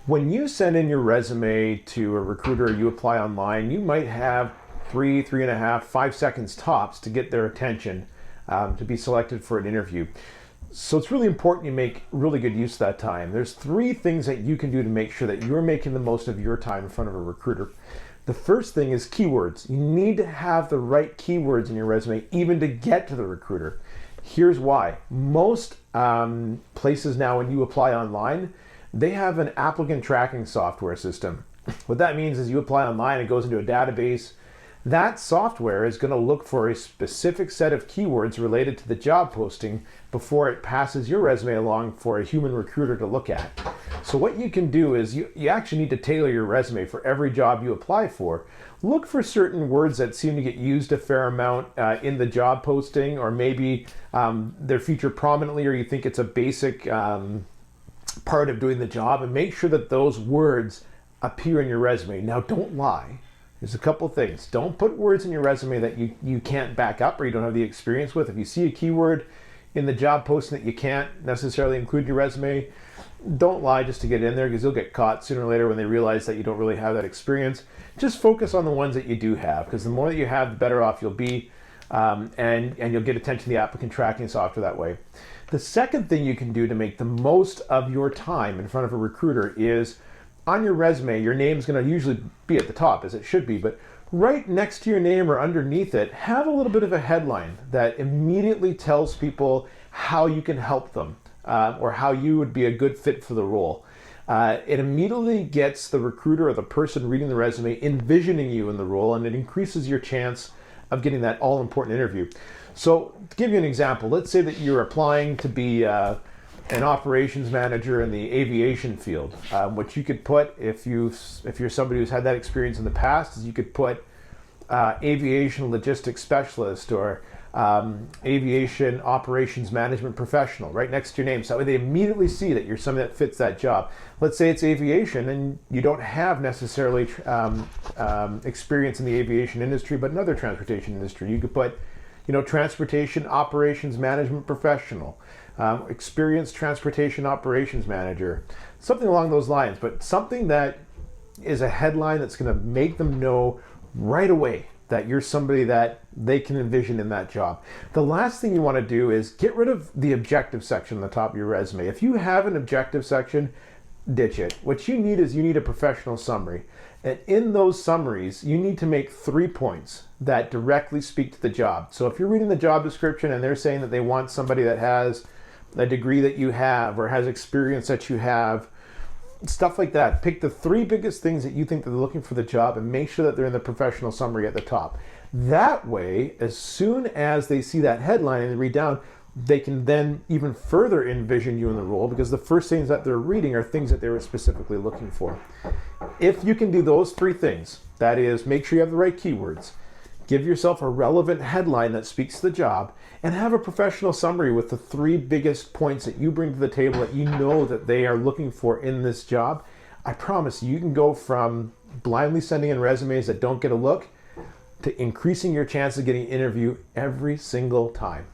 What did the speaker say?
When you send in your resume to a recruiter, you apply online, you might have 3.5, 5 seconds tops to get their attention to be selected for an interview. So it's really important you make really good use of that time. There's 3 things that you can do to make sure that you're making the most of your time in front of a recruiter. The first thing is keywords. You need to have the right keywords in your resume even to get to the recruiter. Here's why. Most places now, when you apply online, they have an applicant tracking software system. What that means is you apply online, it goes into a database. That software is going to look for a specific set of keywords related to the job posting before it passes your resume along for a human recruiter to look at. So what you can do is you actually need to tailor your resume for every job you apply for. Look for certain words that seem to get used a fair amount in the job posting, or maybe they're featured prominently, or you think it's a basic part of doing the job, and make sure that those words appear in your resume. Now, don't lie. There's a couple things. Don't put words in your resume that you can't back up or you don't have the experience with. If you see a keyword in the job posting that you can't necessarily include in your resume, don't lie just to get in there, because you'll get caught sooner or later when they realize that you don't really have that experience. Just focus on the ones that you do have, because the more that you have, the better off you'll be, and you'll get attention to the applicant tracking software that way. The second thing you can do to make the most of your time in front of a recruiter is, on your resume, your name's going to usually be at the top, as it should be, but right next to your name or underneath it, have a little bit of a headline that immediately tells people how you can help them, or how you would be a good fit for the role. It immediately gets the recruiter or the person reading the resume envisioning you in the role, and it increases your chance of getting that all-important interview. So to give you an example, let's say that you're applying to be an operations manager in the aviation field. What you could put, if you're somebody who's had that experience in the past, is you could put aviation logistics specialist, or aviation operations management professional right next to your name. So that way they immediately see that you're somebody that fits that job. Let's say it's aviation and you don't have necessarily experience in the aviation industry, but another transportation industry. You could put, transportation operations management professional, experienced transportation operations manager, something along those lines, but something that is a headline that's going to make them know right away that you're somebody that they can envision in that job. The last thing you want to do is get rid of the objective section on the top of your resume. If you have an objective section, ditch it. What you need is a professional summary. And in those summaries, you need to make 3 points that directly speak to the job. So if you're reading the job description and they're saying that they want somebody that has a degree that you have or has experience that you have, stuff like that, pick the 3 biggest things that you think that they're looking for the job and make sure that they're in the professional summary at the top. That way, as soon as they see that headline and they read down, they can then even further envision you in the role, because the first things that they're reading are things that they were specifically looking for. If you can do those 3 things, that is, make sure you have the right keywords, give yourself a relevant headline that speaks to the job, and have a professional summary with the 3 biggest points that you bring to the table that you know that they are looking for in this job, I promise you can go from blindly sending in resumes that don't get a look to increasing your chance of getting an interview every single time.